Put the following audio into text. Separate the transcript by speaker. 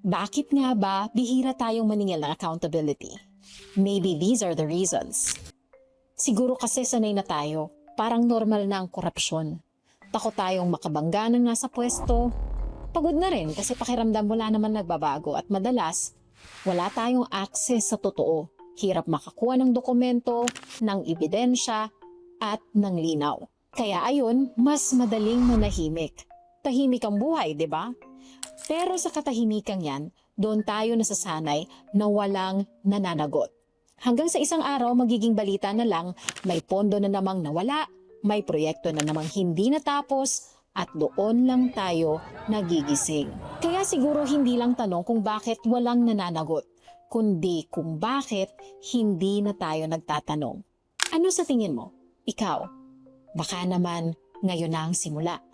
Speaker 1: Bakit nga ba bihira tayong maningil ng accountability? Maybe these are the reasons. Siguro kasi sanay na tayo, parang normal na ang korupsyon. Takot tayong makabangga ng nasa pwesto. Pagod na rin kasi pakiramdam wala naman nagbabago at madalas, wala tayong access sa totoo. Hirap makakuha ng dokumento, ng ebidensya, at ng linaw. Kaya ayun, mas madaling manahimik. Tahimik ang buhay, di ba? Pero sa katahimikan yan, doon tayo nasasanay na walang nananagot. Hanggang sa isang araw, magiging balita na lang, may pondo na namang nawala, may proyekto na namang hindi natapos, at doon lang tayo nagigising. Kaya siguro hindi lang tanong kung bakit walang nananagot, kundi kung bakit hindi na tayo nagtatanong. Ano sa tingin mo? Ikaw? Baka naman ngayon na ang simula.